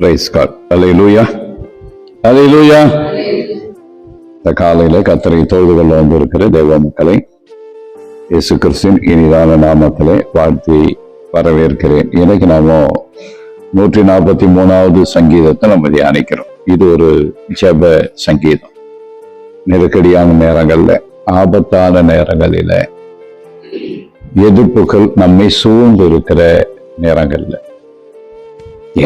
Price God. அல்லேலூயா, அல்லேலூயா. இந்த காலையில கர்த்தரை தொழுது கொள்ள வந்திருக்கிற தேவ மக்களை இயேசு கிறிஸ்துவின் இனிதான நாமத்திலே வாழ்த்தி வரவேற்கிறேன். இன்னைக்கு நாம 143வது சங்கீதத்தை நம்ம தியானிக்கிறோம். இது ஒரு ஜெப சங்கீதம். நெருக்கடியான நேரங்கள்ல, ஆபத்தான நேரங்களில, எதிர்ப்புகள் நம்மை சூழ்ந்து இருக்கிற நேரங்கள்ல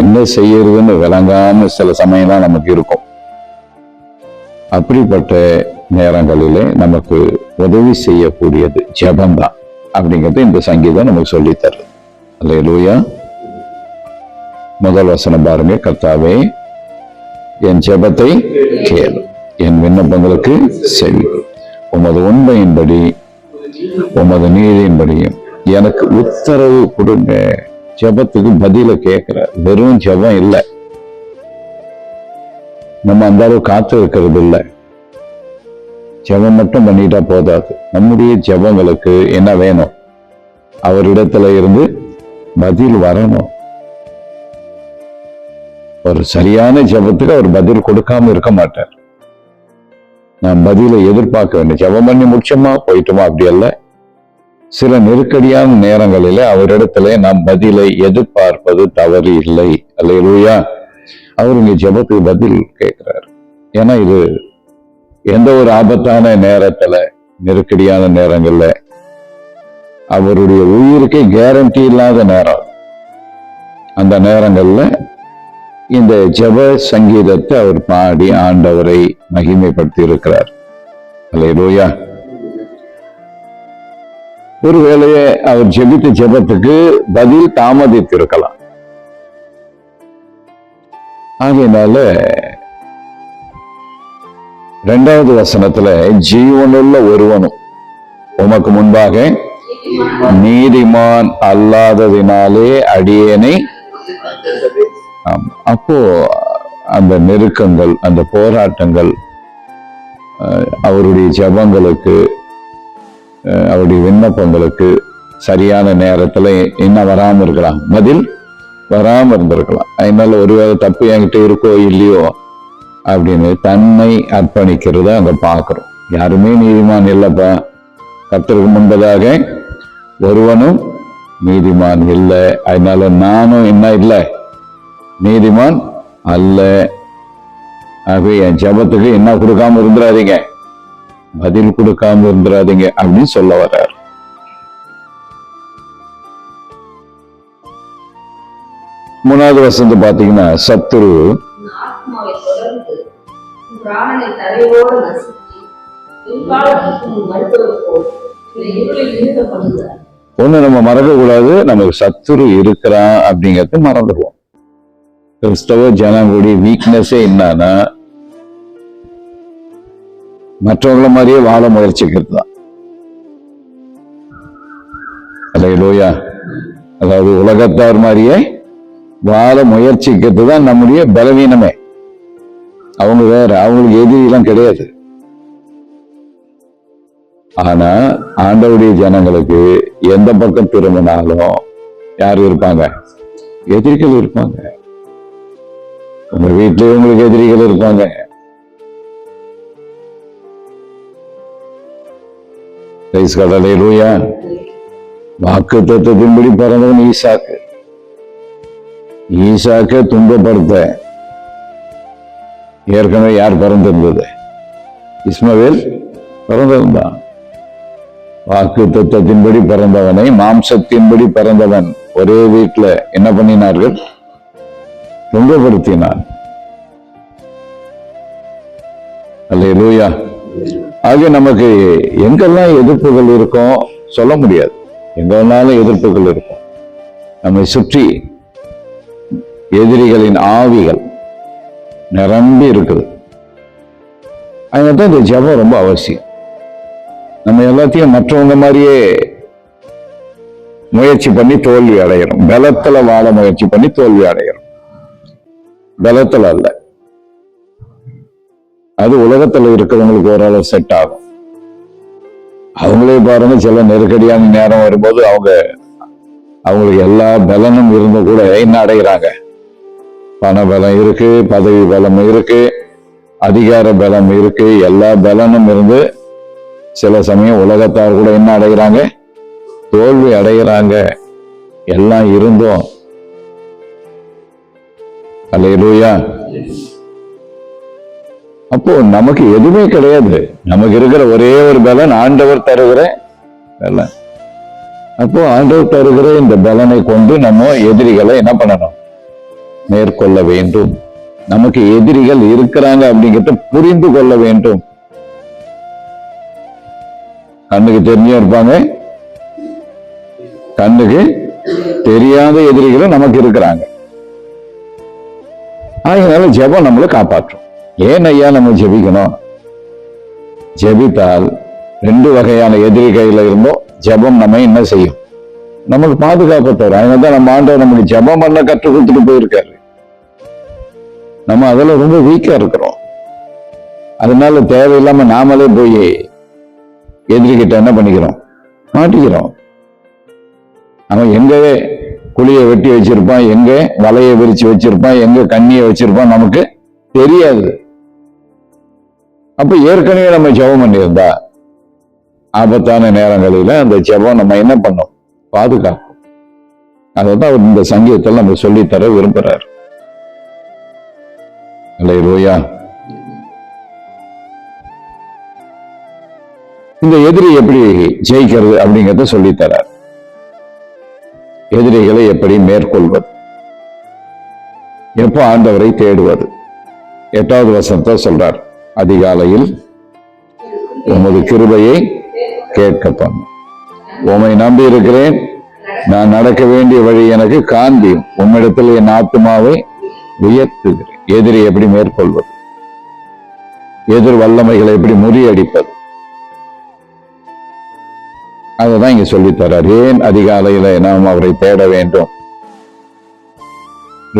என்ன செய்யறதுன்னு விளங்காம சில சமயம்லாம் நமக்கு இருக்கும். அப்படிப்பட்ட நேரங்களிலே நமக்கு உதவி செய்யக்கூடியது ஜெபம்தான் அப்படிங்கிறது இந்த சங்கீதம் நமக்கு சொல்லி தருது. அல்லேலூயா. முதல் வசனம் பாருங்க. கர்த்தாவே, என் ஜெபத்தை கேளு, என் விண்ணப்பங்களுக்கு செவி, உமது உண்மையின்படி உமது நீதியின்படியும் எனக்கு உத்தரவு கொடுங்க. ஜெபத்துக்கு பதில கேட்கிற, வெறும் ஜெபம் இல்லை. நம்ம அந்த அளவு காத்து இருக்கிறது இல்லை. ஜெபம் மட்டும் பண்ணிட்டா போதாது. நம்முடைய ஜெபங்களுக்கு என்ன வேணும்? அவரிடத்துல இருந்து பதில் வரணும். ஒரு சரியான ஜெபத்துக்கு அவர் பதில் கொடுக்காம இருக்க மாட்டார். நாம் பதிலை எதிர்பார்க்க வேண்டும். ஜெபம் பண்ணி முடிச்சோமா போயிட்டோமா அப்படி அல்ல. சில நெருக்கடியான நேரங்களில அவரிடத்துல நாம் பதிலை எதிர்பார்ப்பது தவறு இல்லை. அல்லேலூயா. அவர் இங்க ஜெபத்துக்கு பதில் கேட்கிறார். ஏன்னா இது எந்த ஒரு ஆபத்தான நேரத்துல, நெருக்கடியான நேரங்கள்ல, அவருடைய உயிருக்கே கேரண்டி இல்லாத நேரம், அந்த நேரங்கள்ல இந்த ஜெப சங்கீதத்தை அவர் பாடி ஆண்டவரை மகிமைப்படுத்தி இருக்கிறார். அல்லேலூயா. ஒருவேளையே அவர் ஜெபித்த ஜெபத்துக்கு பதில் தாமதித்து இருக்கலாம். ஆகையினால 2வது வசனத்துல, ஜீவனுள்ள ஒருவனும் உமக்கு முன்பாக நீதிமான் அல்லாததினாலே அடியேனை. அப்போ அந்த நெருக்கங்கள், அந்த போராட்டங்கள், அவருடைய ஜெபங்களுக்கு, அவருடைய விண்ணப்பங்களுக்கு சரியான நேரத்துல என்ன வராம இருக்கலாம், பதில் வராம இருந்திருக்கலாம். அதனால ஒருவேளை தப்பு என்கிட்ட இருக்கோ இல்லையோ அப்படின்னு தன்னை அர்ப்பணிக்கிறத அங்க பாக்குறோம். யாருமே நீதிமான் இல்லப்பா, கர்த்தருக்கு முன்பதாக ஒருவனும் நீதிமான் இல்லை, அதனால நானும் என்ன இல்லை, நீதிமான் அல்ல. ஆகவே என் ஜெபத்துக்கு என்ன கொடுக்காம இருந்துடாதீங்க, பதில் கொடுக்காம இருந்துடாதீங்க அப்படின்னு சொல்ல வர்றார். மூணாவது வசனத்தை பாத்தீங்கன்னா, சத்துரு ஒண்ணு நம்ம மறக்க கூடாது, நமக்கு சத்துரு இருக்கிறான் அப்படிங்கறது மறந்துடுவோம். கிறிஸ்தவ ஜனங்களுடைய வீக்னஸே என்னன்னா, மற்றவங்கள மாதிரியே வாழ முயற்சிக்கிறது தான். அல்லேலூயா. அதாவது உலகத்தார் மாதிரியே வாழ முயற்சிக்கிறது தான் நம்முடைய பலவீனமே. அவங்க வேற, அவங்களுக்கு எதிரிலாம் கிடையாது. ஆனா ஆண்டவருடைய ஜனங்களுக்கு எந்த பக்கம் திரும்பினாலும் யாரு இருப்பாங்க? எதிரிகள் இருப்பாங்க. உங்க வீட்டிலேயே உங்களுக்கு எதிரிகள் இருப்பாங்க. அல்லேலூயா. வாக்கு தத்தத்தின்படி பிறந்தவன் ஈசாக்கு. ஈசாக்கை துன்பப்படுத்த ஏற்கனவே யார் பிறந்திருந்தது? இஸ்மவேல் பிறந்திருந்தான். வாக்கு தத்தத்தின்படி பிறந்தவனை, மாம்சத்தின்படி பிறந்தவன் ஒரே வீட்டுல என்ன பண்ணினார்கள்? துன்பப்படுத்தினார். அல்லேலூயா. ஆக நமக்கு எங்கெல்லாம் எதிர்ப்புகள் இருக்கும் சொல்ல முடியாது. எங்கெல்லாம் எதிர்ப்புகள் இருக்கும். நம்மை சுற்றி எதிரிகளின் ஆவிகள் நிரம்பி இருக்குது. அதனால இந்த ஜெபம் ரொம்ப அவசியம். நம்ம எல்லாத்தையும் மற்றவங்க மாதிரியே முயற்சி பண்ணி தோல்வி அடைகிறோம். பலத்துல வாழ முயற்சி பண்ணி தோல்வி அடைகிறோம். பலத்துல அல்ல. அது உலகத்துல இருக்கிறவங்களுக்கு ஓரளவு செட் ஆகும். அவங்களே பாருங்க, சில நெருக்கடியான நேரம் வரும்போது அவங்களுக்கு எல்லா பலனும் இருந்தும் கூட என்ன அடைகிறாங்க? பண பலம் இருக்கு, பதவி பலம் இருக்கு, அதிகார பலம் இருக்கு, எல்லா பலனும் இருந்து சில சமயம் உலகத்தார் கூட என்ன அடைகிறாங்க? தோல்வி அடைகிறாங்க. எல்லாம் இருந்தோம். அல்லேலூயா. அப்போ நமக்கு எதுவுமே கிடையாது. நமக்கு இருக்கிற ஒரே ஒரு பலன் ஆண்டவர் தருகிற பலன். அப்போ ஆண்டவர் தருகிற இந்த பலனை கொண்டு நம்ம எதிரிகளை என்ன பண்ணணும்? மேற்கொள்ள வேண்டும். நமக்கு எதிரிகள் இருக்கிறாங்க அப்படிங்கிறத புரிந்து கொள்ள வேண்டும். கண்ணுக்கு தெரிஞ்சே இருப்பாங்க, கண்ணுக்கு தெரியாத எதிரிகளும் நமக்கு இருக்கிறாங்க. அதனால ஜெபம் நம்மளை காப்பாற்றும். ஏன் ஐயா நம்ம ஜெபிக்கணும்? ஜெபித்தால் 2 வகையான எதிரி கையில இருந்தோம் ஜெபம் நம்ம என்ன செய்யும்? நமக்கு பாதுகாப்பு தரும். அதனாலதான் நம்ம ஆண்டவர் நமக்கு ஜெபம் பண்ண கற்றுக் கொடுத்துட்டு போயிருக்காரு. நம்ம அதுல ரொம்ப வீக்கா இருக்கிறோம். அதனால தேவையில்லாம நாமளே போய் எதிரிகிட்ட என்ன பண்ணிக்கிறோம்? மாட்டிக்கிறோம். அவன் எங்க குழியை வெட்டி வச்சிருப்பான், எங்க வலையை விரிச்சு வச்சிருப்பான், எங்க கண்ணியை வச்சிருப்பான் நமக்கு தெரியாது. அப்ப ஏற்கனவே நம்ம ஜெபம் பண்ணியிருந்தா ஆபத்தான நேரங்களில அந்த ஜெபம் நம்ம என்ன பண்ணோம்? பாதுகாக்கும். அதான் அவர் இந்த சங்கீதத்தில் நம்ம சொல்லித்தர விரும்புறாரு. அல்லேலூயா. இந்த எதிரி எப்படி ஜெயிக்கிறது அப்படிங்கிறத சொல்லித்தரார். எதிரிகளை எப்படி மேற்கொள்வது, எப்போ ஆண்டவரை தேடுவது. 8வது வசனத்தை சொல்றார். அதிகாலையில் உமது கிருபையை கேட்க பண்ணும். உம்மை நம்பி இருக்கிறேன், நான் நடக்க வேண்டிய வழி எனக்கு காண்பியும். உம்மிடத்தில் என் ஆத்துமாவை உயர்த்துகிறேன். எதிரி எப்படி மேற்கொள்வது, எதிர் வல்லமைகளை எப்படி முறியடிப்பது, அதைதான் இங்க சொல்லித்தரார். ஏன் அதிகாலையில நாம் அவரை தேட வேண்டும்?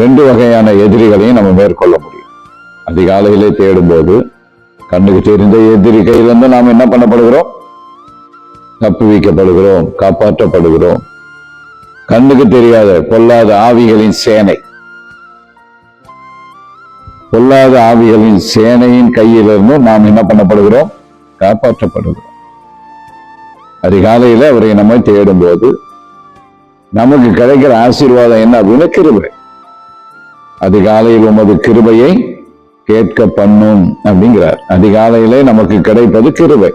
2 வகையான எதிரிகளையும் நம்ம மேற்கொள்ள முடியும். அதிகாலையிலே தேடும்போது கண்ணுக்கு தெரிந்த எதிரி கையிலிருந்து நாம் என்ன பண்ணப்படுகிறோம்? தப்புவிக்கப்படுகிறோம், காப்பாற்றப்படுகிறோம். கண்ணுக்கு தெரியாத பொல்லாத ஆவிகளின் சேனை, பொல்லாத ஆவிகளின் சேனையின் கையிலிருந்து நாம் என்ன பண்ணப்படுகிறோம்? காப்பாற்றப்படுகிறோம். அதிகாலையில அவரை நம்ம தேடும்போது நமக்கு கிடைக்கிற ஆசீர்வாதம் என்ன அப்படின்னா கிருபை. அதிகாலையில் உமது கிருபையை கேட்க பண்ணும் அப்படிங்கிறார். அதிகாலையிலே நமக்கு கிடைப்பது கிருபை.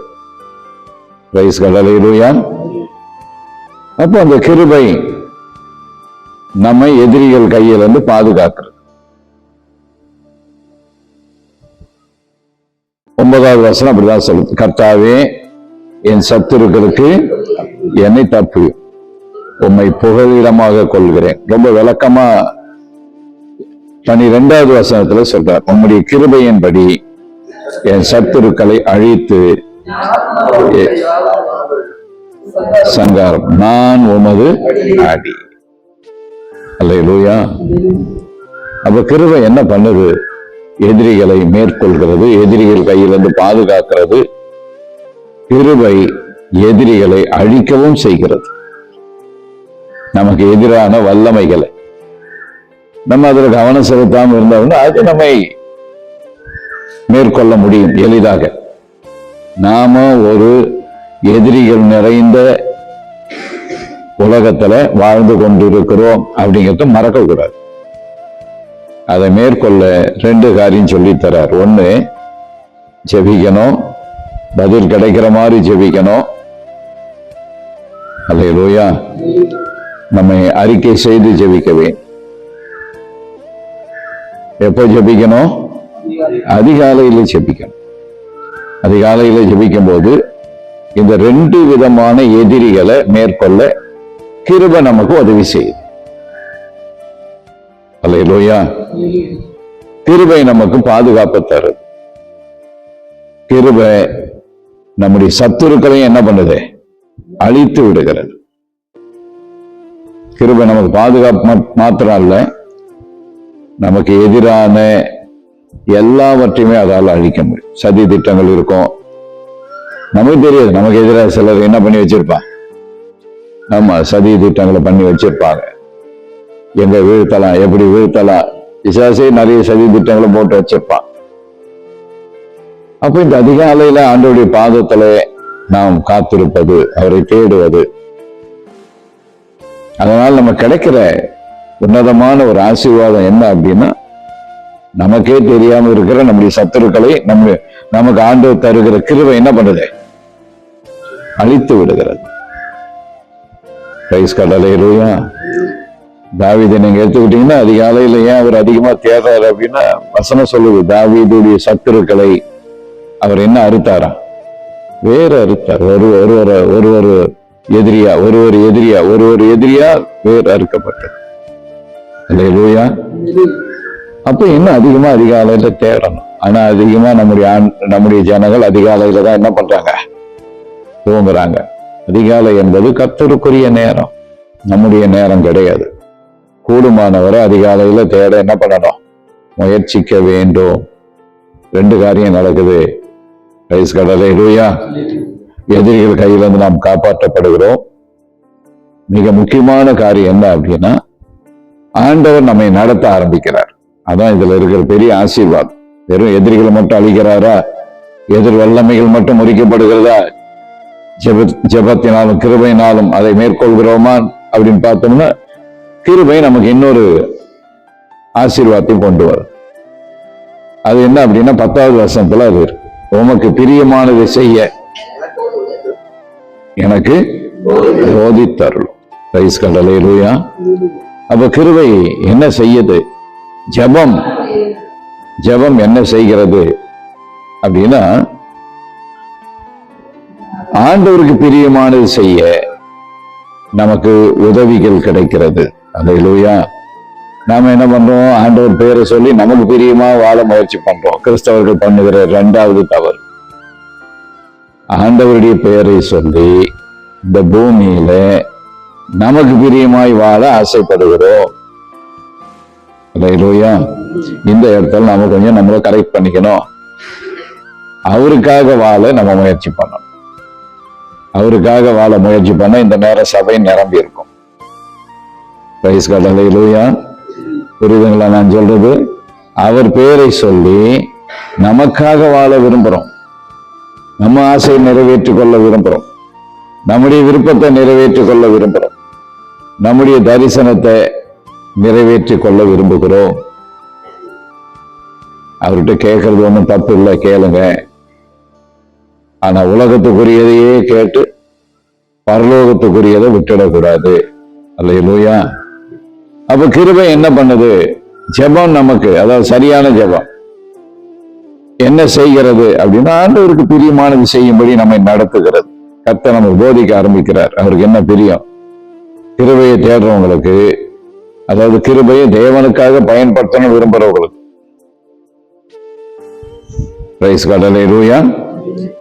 Praise God. அல்லேலூயா. அப்போ அந்த கிருபை நம்மை எதிரிகள் கையிலிருந்து பாதுகாக்கிறது. 9வது வசனம் அப்படிதான் சொல்லுது. கர்த்தாவே, என் சத்துருக்களுக்கு என்னை தப்பு, உம்மை புகலிடமாக கொள்கிறேன். ரொம்ப விளக்கமா 12வது வசனத்துல சொல்றார். உம்முடைய கிருபையின்படி என் சத்துருக்களை அழித்து சங்காரம், நான் உமது அடி. அல்லேலூயா. அப்ப கிருபை என்ன பண்ணுது? எதிரிகளை மேற்கொள்கிறது, எதிரிகள் கையிலிருந்து பாதுகாக்கிறது. கிருபை எதிரிகளை அழிக்கவும் செய்கிறது. நமக்கு எதிரான வல்லமைகளை நம்ம அதில் கவனம் செலுத்தாமல் இருந்தோம்னா அது நம்மை மேற்கொள்ள முடியும் எளிதாக. நாம ஒரு எதிரிகள் நிறைந்த உலகத்துல வாழ்ந்து கொண்டிருக்கிறோம் அப்படிங்கிறத மறக்க கூடாது. அதை மேற்கொள்ள 2 காரியம் சொல்லித்தரார். 1, ஜெபிக்கணும், பதில் கிடைக்கிற மாதிரி ஜெபிக்கணும். அல்லேலூயா. நம்மை அறிக்கை செய்து ஜெபிக்க வேண்டும். எப்போ ஜெபிக்கணும்? அதிகாலையில ஜெபிக்கணும். அதிகாலையில ஜெபிக்கும் போது இந்த 2 விதமான எதிரிகளை மேற்கொள்ள கிருபை நமக்கு உதவி செய்யுது. அல்லேலூயா. கிருபை நமக்கு பாதுகாப்பு தருது. கிருபை நம்முடைய சத்துருக்களையும் என்ன பண்ணுது? அழித்து விடுகிறது. கிருபை நமக்கு பாதுகாப்பு மாத்திரம் அல்ல, நமக்கு எதிரான எல்லாவற்றையுமே அதால் அழிக்க முடியும். சதி திட்டங்கள் இருக்கும், நமக்கு தெரியாது. நமக்கு எதிராக சிலர் என்ன பண்ணி வச்சிருப்பாங்க? ஆமா, சதி திட்டங்களை பண்ணி வச்சிருப்பாங்க. எங்க வீழ்த்தலாம், எப்படி வீழ்த்தலாம், பிசாசே நிறைய சதி திட்டங்களை போட்டு வச்சிருப்பான். அப்ப இந்த அதிகாலையில ஆண்டவருடைய பாதத்துல நாம் காத்திருப்பது, அவரை தேடுவது, அதனால் நம்ம கிடைக்கிற உன்னதமான ஒரு ஆசீர்வாதம் என்ன அப்படின்னா, நமக்கே தெரியாம இருக்கிற நம்முடைய சத்துருக்களை நமக்கு ஆண்டவர் தருகிற கிருபை என்ன பண்ணுது? அழித்து விடுகிறது. பிரைஸ் காட், அல்லேலூயா. தாவீதை நீங்க எடுத்துக்கிட்டீங்கன்னா, அதிகாலையில ஏன் அவர் அதிகமா தேடுறாரு அப்படின்னா, வசனம் சொல்லுது, தாவீதுடைய சத்துருக்களை அவர் என்ன அறுத்தாரா? வேற அறுத்தார். ஒருவர் எதிரியா வேறு அறுக்கப்பட்டது. அல்லேலூயா. அப்ப இன்னும் அதிகமா அதிகாலையில தேடணும். ஆனா அதிகமா நம்முடைய ஜனங்கள் அதிகாலையில தான் என்ன பண்றாங்க? தூங்குறாங்க. அதிகாலை என்பது கர்த்தருக்குரிய நேரம், நம்முடைய நேரம் கிடையாது. கூடுமானவரை அதிகாலையில தேட என்ன பண்ணணும்? முயற்சிக்க வேண்டும். 2 காரியம் நடக்குது. பிரைஸ் காட், அல்லேலூயா. எதிரிகள் கையிலிருந்து நாம் காப்பாற்றப்படுகிறோம். மிக முக்கியமான காரியம் என்ன அப்படின்னா, ஆண்டவர் நம்மை நடத்த ஆரம்பிக்கிறார். அதான் இதுல இருக்கிற பெரிய ஆசீர்வாதம். வெறும் எதிரிகளை மட்டும் அழிக்கிறாரா? எதிர் வல்லமைகள் மட்டும் முறிக்கப்படுகிறதா? ஜெபத்தினாலும் கிருபையினாலும் அதை மேற்கொள்கிறோமா அப்படின்னு பார்த்தோம்னா, கிருபை நமக்கு இன்னொரு ஆசீர்வாதத்தையும் கொண்டு வரும். அது என்ன அப்படின்னா, 10வது வசனத்துல அது இருக்கு. உமக்கு பிரியமானதை செய்ய எனக்கு போதித்தருளும். பிரைஸ் காட், அல்லேலூயா. அப்ப கிருபை என்ன செய்யுது? ஜெபம் என்ன செய்கிறது அப்படின்னா, ஆண்டவருக்கு பிரியமானது செய்ய நமக்கு உதவிகள் கிடைக்கிறது. அல்லேலூயா. நாம என்ன பண்றோம்? ஆண்டவர் பேரை சொல்லி நமக்கு பிரியமா வாழ முயற்சி பண்றோம். கிறிஸ்தவர்கள் பண்ணுகிற 2வது தவறு. ஆண்டவருடைய பெயரை சொல்லி இந்த பூமியில நமக்கு பிரியமாய் வாழ ஆசைப்படுகிறோம். அல்லேலூயா. இந்த இடத்துல நாம கொஞ்சம் நம்மளை கரெக்ட் பண்ணிக்கணும். அவருக்காக வாழ நம்ம முயற்சி பண்ணணும். அவருக்காக வாழ முயற்சி பண்ண இந்த நேரம் சபை நிரம்பி இருக்கும். பிரைஸ் காட், அல்லேலூயா. புரியுதுங்களா நான் சொல்றது? அவர் பேரை சொல்லி நமக்காக வாழ விரும்புறோம். நம்ம ஆசையை நிறைவேற்றிக் கொள்ள விரும்புறோம். நம்முடைய விருப்பத்தை நிறைவேற்றிக் கொள்ள விரும்புறோம். நம்முடைய தரிசனத்தை நிறைவேற்றிக் கொள்ள விரும்புகிறோம். அவர்கிட்ட கேட்கறது ஒன்றும் தப்பு இல்லை, கேளுங்க. ஆனா உலகத்துக்குரியதையே கேட்டு பரலோகத்துக்குரியதை விட்டுடக்கூடாது. அல்லேலூயா. அப்ப கிருபை என்ன பண்ணுது? ஜெபம் நமக்கு, அதாவது சரியான ஜெபம் என்ன செய்கிறது அப்படின்னா, ஆண்டவருக்கு பிரியமானது செய்யும்படி நம்மை நடத்துகிறது. கர்த்தர் நமக்கு போதிக்க ஆரம்பிக்கிறார். அவருக்கு என்ன பிரியம்? கிருபையை தேடுறவங்களுக்கு, அதாவது கிருபையை தேவனுக்காக பயன்படுத்தணும் விரும்புறவங்களுக்கு. பிரைஸ் காட், அல்லேலூயா.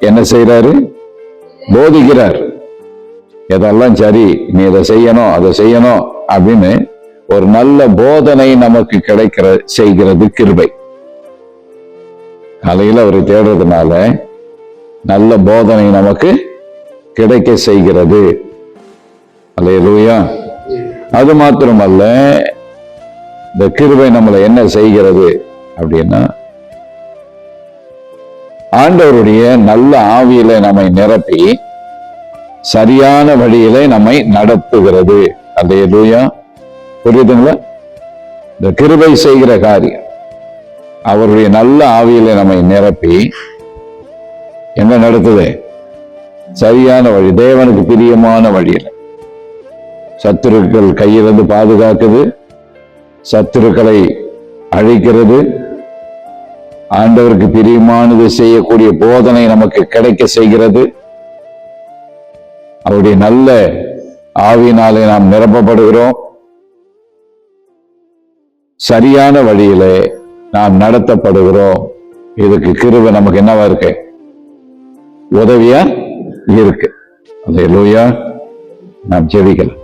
என்ன செய்யறாரு? போதிக்கிறார். எதெல்லாம் சரி, நீ இதை செய்யணும், அதை செய்யணும் அப்படின்னு ஒரு நல்ல போதனை நமக்கு செய்கிறது கிருபை. காலையில் அவரை தேடுறதுனால நல்ல போதனை நமக்கு கிடைக்க செய்கிறது. அல்லேலூயா. அது மாத்திரமல்ல, இந்த கிருபை நம்மளை என்ன செய்கிறது அப்படின்னா, ஆண்டவருடைய நல்ல ஆவியில நம்மை நிரப்பி சரியான வழியில நம்மை நடத்துகிறது. அல்லேலூயா. புரியுதுங்களா? இந்த கிருபை செய்கிற காரியம் அவருடைய நல்ல ஆவியில நம்மை நிரப்பி என்ன நடத்துது? சரியான வழி, தேவனுக்கு பிரியமான வழியில. சத்துருக்கள் கையிலிருந்து பாதுகாக்குது, சத்துருக்களை அழிக்கிறது, ஆண்டவருக்கு பிரியமானது செய்யக்கூடிய போதனை நமக்கு கிடைக்க செய்கிறது. அவருடைய நல்ல ஆவியினாலே நாம் நிரப்பப்படுகிறோம். சரியான வழியிலே நாம் நடத்தப்படுகிறோம். இதுக்கு கிருபை நமக்கு என்னவா இருக்கு? உதவியா இருக்கு. அல்லேலூயா. நாம் ஜெபிக்கலாம்.